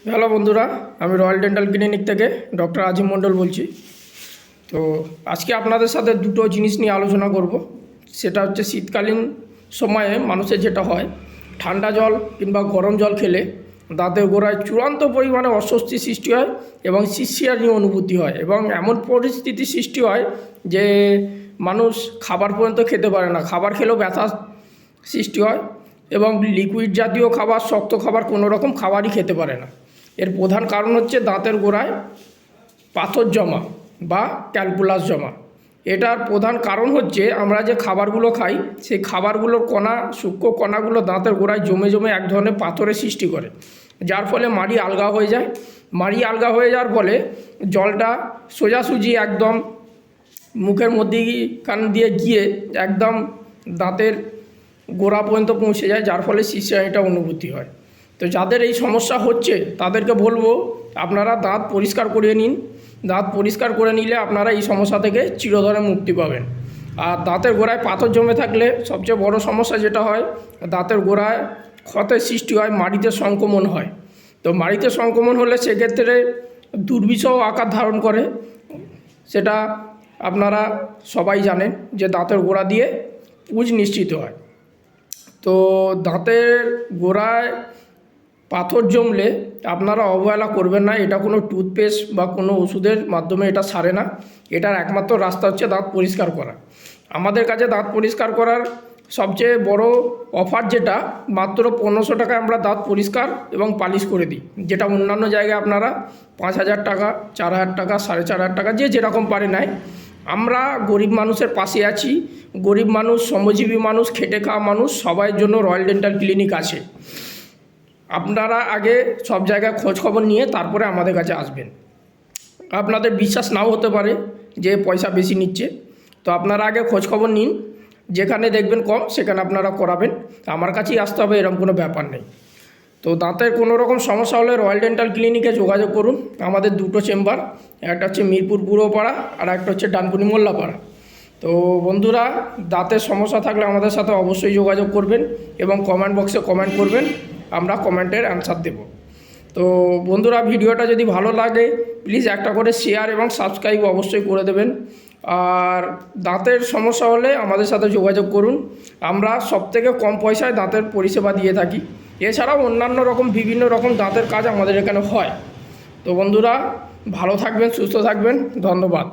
Hello বন্ধুরা, আমি royal dental clinic থেকে ডক্টর আজিম মণ্ডল বলছি। তো আজকে আপনাদের সাথে দুটো জিনিস নিয়ে আলোচনা করব। সেটা হচ্ছে শীতকালীন সময়ে মানুষের যেটা হয়, ঠান্ডা জল কিংবা গরম জল খেলে দাঁতের গোড়ায় চূড়ান্ত পরিমাণে অস্বস্তি সৃষ্টি হয় এবং শিরশিরানি অনুভূতি হয় এবং এমন পরিস্থিতি সৃষ্টি হয় যে মানুষ খাবার পর্যন্ত খেতে পারে না, খাবার খেলেও ব্যথা সৃষ্টি হয় এবং লিকুইড জাতীয় খাবার, শক্ত খাবার, কোনো রকম খাবারই খেতে পারে না। এর প্রধান কারণ হচ্ছে দাঁতের গোড়ায় পাথর জমা বা ক্যালকুলাস জমা। এটার প্রধান কারণ হচ্ছে আমরা যে খাবারগুলো খাই, সেই খাবারগুলোর কণা, সূক্ষ্ম কণাগুলো দাঁতের গোড়ায় জমে জমে এক ধরনের পাথরের সৃষ্টি করে, যার ফলে মাড়ি আলগা হয়ে যায়। মাড়ি আলগা হয়ে যাওয়ার ফলে জলটা সোজাসুজি একদম মুখের মধ্যে কান দিয়ে গিয়ে একদম দাঁতের গোড়া পর্যন্ত পৌঁছে যায়, যার ফলে শিরশিরানিটা অনুভূতি হয়। তো যাদের এই সমস্যা হচ্ছে তাদেরকে বলবো আপনারা দাঁত পরিষ্কার করিয়ে নিন। দাঁত পরিষ্কার করে নিলে আপনারা এই সমস্যা থেকে চিরতরে মুক্তি পাবেন। আর দাঁতের গোড়ায় পাথর জমে থাকলে সবচেয়ে বড় সমস্যা যেটা হয়, দাঁতের গোড়ায় ক্ষতের সৃষ্টি হয়, মাড়িতে সংক্রমণ হয়। তো মাড়িতে সংক্রমণ হলে সেক্ষেত্রে দুর্বিষহ আকার ধারণ করে। সেটা আপনারা সবাই জানেন যে দাঁতের গোড়া দিয়ে পুঁজ নিশ্চিত হয়। তো দাঁতের গোড়ায় পাথর জমলে আপনারা অবহেলা করবেন না। এটা কোনো টুথপেস্ট বা কোনো ওষুধের মাধ্যমে এটা সারে না। এটার একমাত্র রাস্তা হচ্ছে দাঁত পরিষ্কার করা। আমাদের কাছে দাঁত পরিষ্কার করার সবচেয়ে বড় অফার যেটা, মাত্র 1500 টাকায় আমরা দাঁত পরিষ্কার এবং পালিশ করে দিই, যেটা অন্যান্য জায়গায় আপনারা 5000 টাকা, 4000 টাকা, 4500 টাকা, যে যেরকম পারে নেয়। আমরা গরিব মানুষের পাশে আছি। গরিব মানুষ, শ্রমজীবী মানুষ, খেটে খাওয়া মানুষ, সবার জন্য রয়্যাল ডেন্টাল ক্লিনিক আছে। আপনারা আগে সব জায়গায় খোঁজ খবর নিয়ে তারপরে আমাদের কাছে আসবেন। আপনাদের বিশ্বাস নাও হতে পারে যে পয়সা বেশি নিচ্ছে, তো আপনারা আগে খোঁজ খবর নিন। যেখানে দেখবেন কম সেখানে আপনারা করাবেন, আমার কাছেই আসতে হবে এরকম কোনো ব্যাপার নেই। তো দাঁতের কোনো রকম সমস্যা হলে রয়্যাল ডেন্টাল ক্লিনিকে যোগাযোগ করুন। আমাদের দুটো চেম্বার, একটা হচ্ছে মিরপুর পূর্বপাড়া আর একটা হচ্ছে ডানকুনি মোল্লাপাড়া। তো বন্ধুরা, দাঁতের সমস্যা থাকলে আমাদের সাথে অবশ্যই যোগাযোগ করবেন এবং কমেন্ট বক্সে কমেন্ট করবেন, আমরা কমেন্টের অ্যান্সার দেব। তো বন্ধুরা, ভিডিওটা যদি ভালো লাগে প্লিজ একটা করে শেয়ার এবং সাবস্ক্রাইব অবশ্যই করে দেবেন। আর দাঁতের সমস্যা হলে আমাদের সাথে যোগাযোগ করুন। আমরা সবথেকে কম পয়সায় দাঁতের পরিষেবা দিয়ে থাকি। এছাড়াও অন্যান্য রকম বিভিন্ন রকম দাঁতের কাজ আমাদের এখানে হয়। তো বন্ধুরা, ভালো থাকবেন, সুস্থ থাকবেন, ধন্যবাদ।